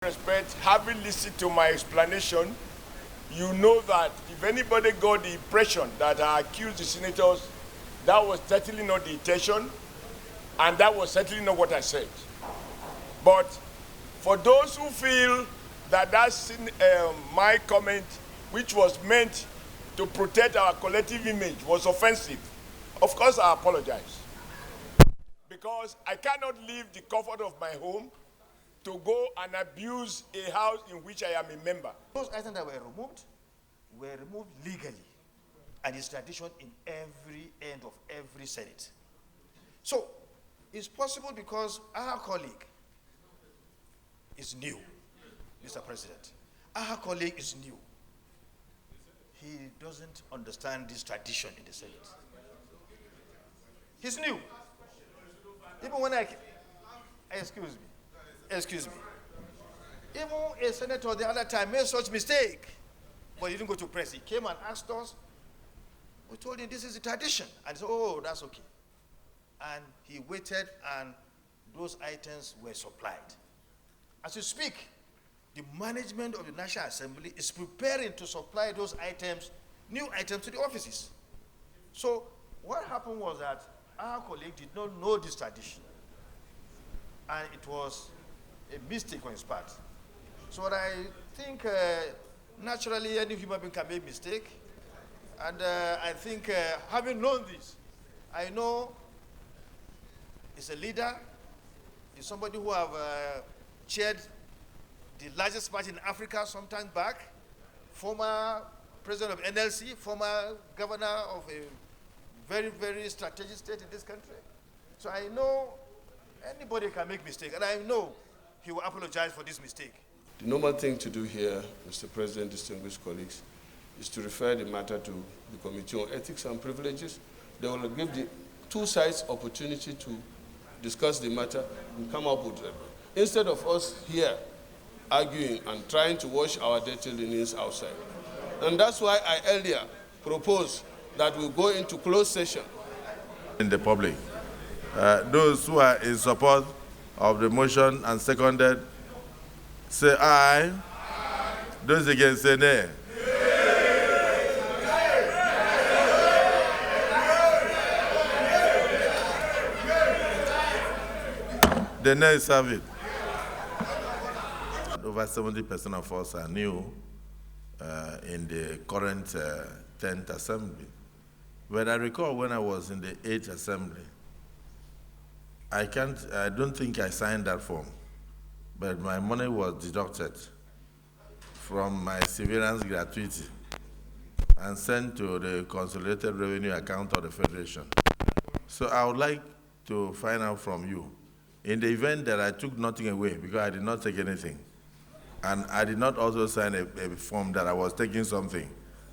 Respect, having listened to my explanation, you know that if anybody got the impression that I accused the senators, that was certainly not the intention, and that was certainly not what I said. But for those who feel that that's my comment, which was meant to protect our collective image, was offensive, of course I apologize. Because I cannot leave the comfort of my home to go and abuse a house in which I am a member. Those items that were removed legally, and it's tradition in every end of every Senate. So, it's possible because our colleague is new, Mr. President. Our colleague is new. He doesn't understand this tradition in the Senate. He's new. Even when excuse me. Even a senator the other time made such mistake, but he didn't go to press. He came and asked us. We told him this is the tradition. And he said, oh, that's okay. And he waited, and those items were supplied. As we speak, the management of the National Assembly is preparing to supply those items, new items, to the offices. So what happened was that our colleague did not know this tradition, and it was a mistake on his part. So what I think, naturally, any human being can make a mistake, and I think having known this, I know he's a leader, he's somebody who have chaired the largest party in Africa sometime back, former president of NLC, former governor of a very, very strategic state in this country. So I know anybody can make mistake, and I know he will apologize for this mistake. The normal thing to do here, Mr. President, distinguished colleagues, is to refer the matter to the Committee on Ethics and Privileges. They will give the two sides opportunity to discuss the matter and come up with it. Instead of us here arguing and trying to wash our dirty linens outside. And that's why I earlier proposed that we go into closed session. In the public, those who are in support of the motion and seconded, say aye. Aye. Those against say nay. The nays have it. Over 70% of us are new in the current 10th Assembly. But I recall when I was in the 8th Assembly, I don't think I signed that form, but my money was deducted from my severance gratuity and sent to the consolidated revenue account of the Federation. So I would like to find out from you, in the event that I took nothing away, because I did not take anything, and I did not also sign a form that I was taking something,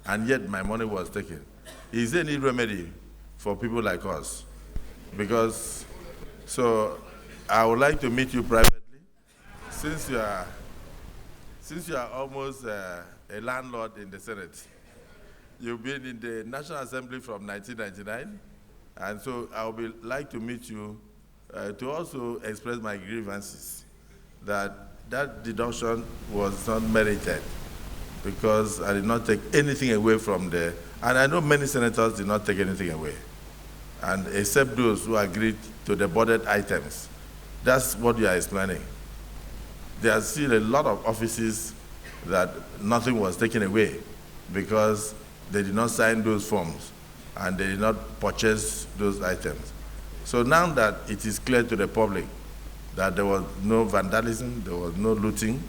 and yet my money was taken, is there any remedy for people like us? Because so I would like to meet you privately, since you are almost a landlord in the Senate. You've been in the National Assembly from 1999, and so I would like to meet you to also express my grievances that deduction was not merited, because I did not take anything away from the, and I know many senators did not take anything away, and except those who agreed to the budget items. That's what you are explaining. There are still a lot of offices that nothing was taken away because they did not sign those forms and they did not purchase those items. So now that it is clear to the public that there was no vandalism, there was no looting,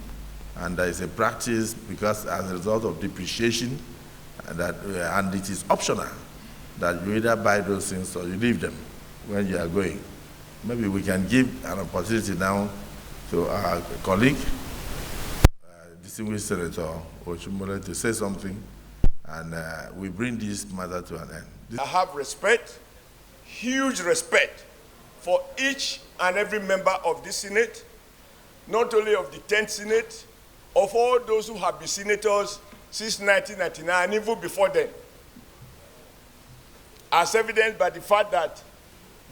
and there is a practice because as a result of depreciation, and it is optional that you either buy those things or you leave them when you are going. Maybe we can give an opportunity now to our colleague, distinguished Senator Oshiomole, to say something, and we bring this matter to an end. I have respect, huge respect, for each and every member of this Senate, not only of the 10th Senate, of all those who have been senators since 1999 and even before then, as evidenced by the fact that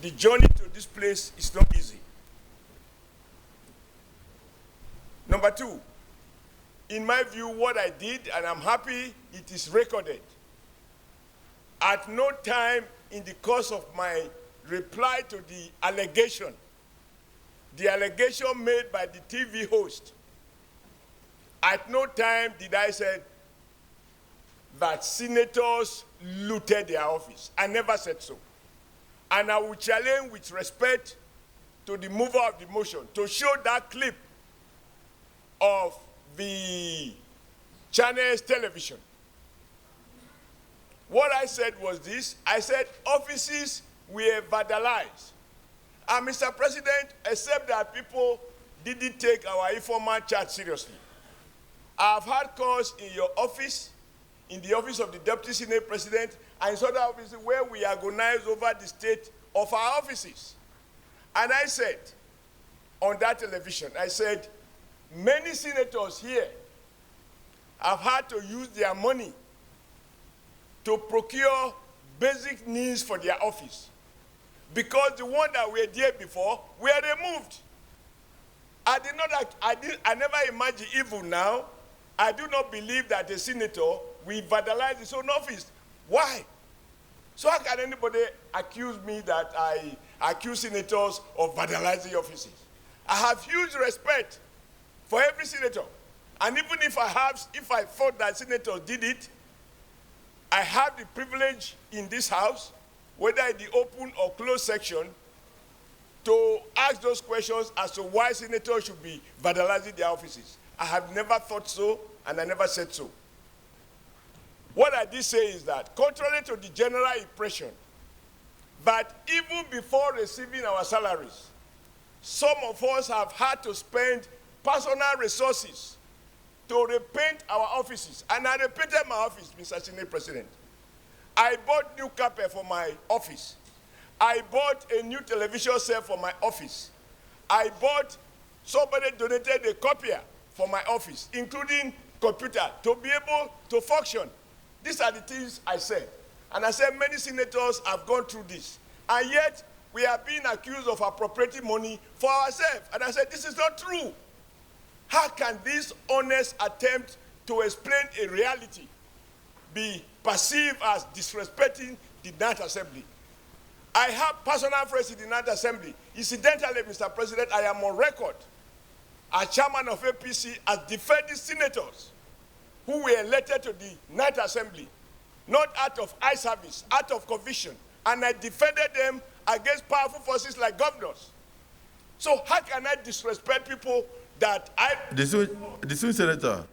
the journey to this place is not easy. Number two, in my view, what I did, and I'm happy it is recorded, at no time in the course of my reply to the allegation made by the TV host, at no time did I say that senators looted their office. I never said so. And I will challenge with respect to the mover of the motion to show that clip of the channel's television. What I said was this: I said offices were vandalized. And Mr. President, except that people didn't take our informal chat seriously, I've had calls in your office, in the office of the Deputy Senate President, and in other offices where we agonize over the state of our offices. And I said on that television, I said, many senators here have had to use their money to procure basic needs for their office because the ones that were there before were removed. I never imagined even now. I do not believe that a senator will vandalize his own office. Why? So how can anybody accuse me that I accuse senators of vandalizing offices? I have huge respect for every senator. And even if I thought that senators did it, I have the privilege in this house, whether in the open or closed section, to ask those questions as to why senators should be vandalizing their offices. I have never thought so, and I never said so. What I did say is that, contrary to the general impression, that even before receiving our salaries, some of us have had to spend personal resources to repaint our offices. And I repainted my office, Mr. Senate President. I bought new carpet for my office. I bought a new television set for my office. Somebody donated a copier for my office, including computer, to be able to function. These are the things I said. And I said many senators have gone through this. And yet, we are being accused of appropriating money for ourselves. And I said, this is not true. How can this honest attempt to explain a reality be perceived as disrespecting the Ninth Assembly? I have personal friends in the Ninth Assembly. Incidentally, Mr. President, I am on record as chairman of APC as defending senators who were elected to the Ninth Assembly, not out of eye service, out of conviction. And I defended them against powerful forces like governors. So how can I disrespect people that I... Distinguished Senator,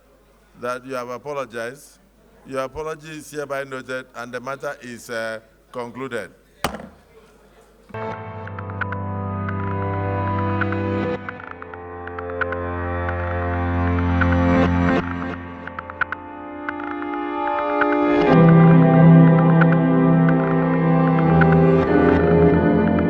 that you have apologized. Your apology is hereby noted, and the matter is concluded.